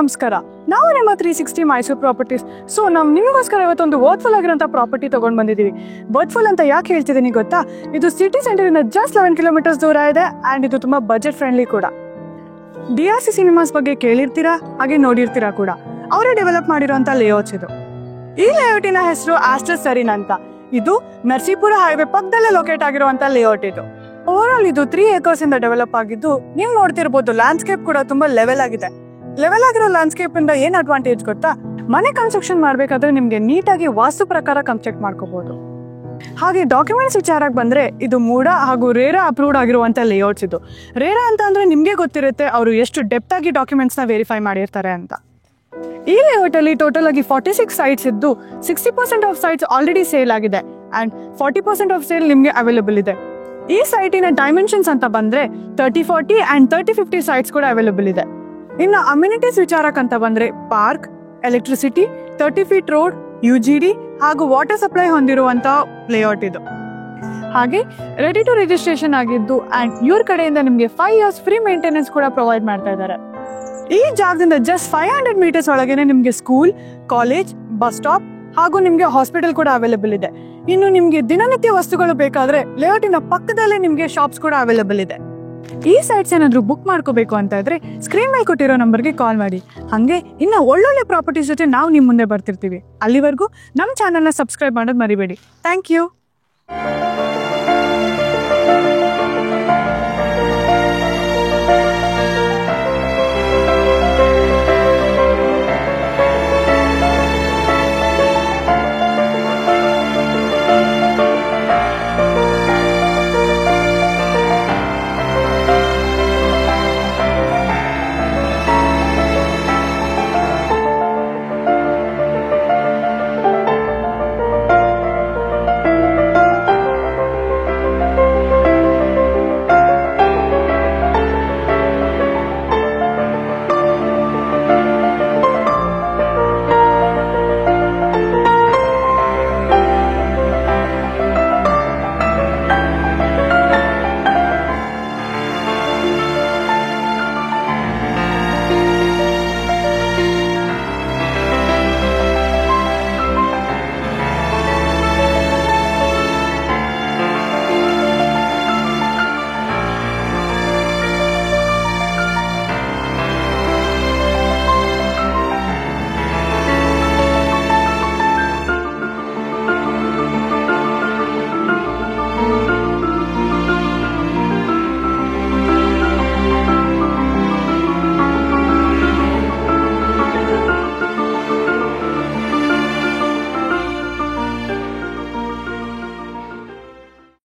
ನಮಸ್ಕಾರ. ನಾವು ನಿಮ್ಮ 360 ಮೈಸೂರು ಪ್ರಾಪರ್ಟೀಸ್. ಸೊ ನಾವು ನಿಮಗೋಸ್ಕರ ಇವತ್ತೊಂದು ವರ್ತ್ಫುಲ್ ಆಗಿರೋಂಥ ಪ್ರಾಪರ್ಟಿ ತೊಗೊಂಡು ಬಂದಿದ್ದೀವಿ. ವರ್ತ್ಫುಲ್ ಅಂತ ಯಾಕೆ ಹೇಳ್ತಿದ್ದೀನಿ ಗೊತ್ತಾ? ಇದು ಸಿಟಿ ಸೆಂಟರಿಂದ ಜಸ್ಟ್ 11 ಕಿಲೋಮೀಟರ್ಸ್ ದೂರ ಇದೆ ಆ್ಯಂಡ್ ಇದು ತುಂಬ ಬಜೆಟ್ ಫ್ರೆಂಡ್ಲಿ ಕೂಡ. DRC ಸಿನಿಮಾಸ್ ಬಗ್ಗೆ ಕೇಳಿರ್ತೀರಾ, ಹಾಗೆ ನೋಡಿರ್ತೀರಾ ಕೂಡ. ಅವರೇ ಡೆವಲಪ್ ಮಾಡಿರೋಂಥ ಲೇಔಟ್ಸ್ ಇದು. ಈ ಲೇಔಟಿನ ಹೆಸರು ಆಸ್ಟರ್ ಸರಿನ್ ಅಂತ. ಇದು ನರಸೀಪುರ ಹೈವೇ ಪಕ್ಕದಲ್ಲೇ ಲೊಕೇಟ್ ಆಗಿರುವಂಥ ಲೇಔಟ್ ಇದು. ಓವರ್ ಇದು 3 acres ಇಂದ ಡೆವಲಪ್ ಆಗಿದ್ದು, ನೀವು ನೋಡ್ತಿರ್ಬೋದು ಲ್ಯಾಂಡ್ಸ್ಕೇಪ್ ಕೂಡ ತುಂಬಾ ಲೆವೆಲ್ ಆಗಿದೆ. ಲೆವೆಲ್ ಆಗಿರೋ ಲ್ಯಾಂಡ್ಸ್ಕೇಪ್ ಇಂದ ಏನ್ ಅಡ್ವಾಂಟೇಜ್ ಗೊತ್ತಾ? ಮನೆ ಕನ್ಸ್ಟ್ರಕ್ಷನ್ ಮಾಡ್ಬೇಕಾದ್ರೆ ನಿಮ್ಗೆ ನೀಟಾಗಿ ವಾಸ್ತು ಪ್ರಕಾರ ಕನ್ಸ್ಟ್ರಕ್ಟ್ ಮಾಡ್ಕೋಬಹುದು. ಹಾಗೆ ಡಾಕ್ಯುಮೆಂಟ್ಸ್ ವಿಚಾರಕ್ಕೆ ಬಂದ್ರೆ ಇದು ಮೂಡಾ ಹಾಗೂ ರೇರಾ ಅಪ್ರೂವ್ಡ್ ಆಗಿರುವಂತ ಲೇಔಟ್ಸ್ ಇದು. ರೇರಾ ಅಂತ ಅಂದ್ರೆ ನಿಮ್ಗೆ ಗೊತ್ತಿರುತ್ತೆ ಅವರು ಎಷ್ಟು ಡೆಪ್ತ್ ಆಗಿ ಡಾಕ್ಯುಮೆಂಟ್ಸ್ ನ ವೆರಿಫೈ ಮಾಡಿರ್ತಾರೆ ಅಂತ. ಈ ಲೇಔಟ್ ಅಲ್ಲಿ ಟೋಟಲ್ ಆಗಿ 46 ಸೈಟ್ಸ್ ಇದ್ದು 60% ಆಫ್ ಸೈಟ್ಸ್ ಆಲ್ರೆಡಿ ಸೇಲ್ ಆಗಿದೆ ಅಂಡ್ 40% ಆಫ್ ಸೇಲ್ ನಿಮ್ಗೆ ಅವೈಲೇಬಲ್ ಇದೆ. ಈ ಸೈಟಿನ ಡೈಮೆನ್ಷನ್ಸ್ ಅಂತ ಬಂದ್ರೆ 30-40 ಅಂಡ್ 30-50 ಸೈಟ್ಸ್ ಕೂಡ ಅವೈಲೇಬಲ್ ಇದೆ. ಇನ್ನು ಅಮ್ಯುನಿಟೀಸ್ ವಿಚಾರಕ್ಕಂತ ಬಂದ್ರೆ park, electricity, 30 feet road, UGD ಹಾಗೂ ವಾಟರ್ ಸಪ್ಲೈ ಹೊಂದಿರುವಂತ ಲೇಔಟ್ ಇದು. ಹಾಗೆ ರೆಡಿ ಟು ರಿಜಿಸ್ಟ್ರೇಷನ್ ಆಗಿದ್ದು ಅಂಡ್ ಇವ್ರ ಕಡೆಯಿಂದ ನಿಮ್ಗೆ 5 years ಫ್ರೀ ಮೇಂಟೆನೆನ್ಸ್ ಕೂಡ ಪ್ರೊವೈಡ್ ಮಾಡ್ತಾ ಇದ್ದಾರೆ. ಈ ಜಾಗದಿಂದ ಜಸ್ಟ್ 500 ಮೀಟರ್ಸ್ ಒಳಗೇನೆ ನಿಮ್ಗೆ ಸ್ಕೂಲ್, ಕಾಲೇಜ್, ಬಸ್ ಸ್ಟಾಪ್ ಹಾಗೂ ನಿಮ್ಗೆ ಹಾಸ್ಪಿಟಲ್ ಕೂಡ ಅವೈಲೇಬಲ್ ಇದೆ. ಇನ್ನು ನಿಮ್ಗೆ ದಿನನಿತ್ಯ ವಸ್ತುಗಳು ಬೇಕಾದ್ರೆ ಲೇಔಟಿನ ಪಕ್ಕದಲ್ಲೇ ನಿಮ್ಗೆ ಶಾಪ್ಸ್ ಕೂಡ ಅವೈಲೇಬಲ್ ಇದೆ. ಈ ಸೈಟ್ಸ್ ಏನಾದ್ರು ಬುಕ್ ಮಾಡ್ಕೋಬೇಕು ಅಂತ ಇದ್ರೆ ಸ್ಕ್ರೀನ್ ಮೇಲೆ ಕೊಟ್ಟಿರೋ ನಂಬರ್ಗೆ ಕಾಲ್ ಮಾಡಿ. ಹಂಗೆ ಇನ್ನು ಒಳ್ಳೊಳ್ಳೆ ಪ್ರಾಪರ್ಟೀಸ್ ಜೊತೆ ನಾವು ನಿಮ್ ಮುಂದೆ ಬರ್ತಿರ್ತೀವಿ. ಅಲ್ಲಿವರೆಗೂ ನಮ್ಮ ಚಾನೆಲ್ನ ಸಬ್ಸ್ಕ್ರೈಬ್ ಮಾಡೋದು ಮರಿಬೇಡಿ. Thank you.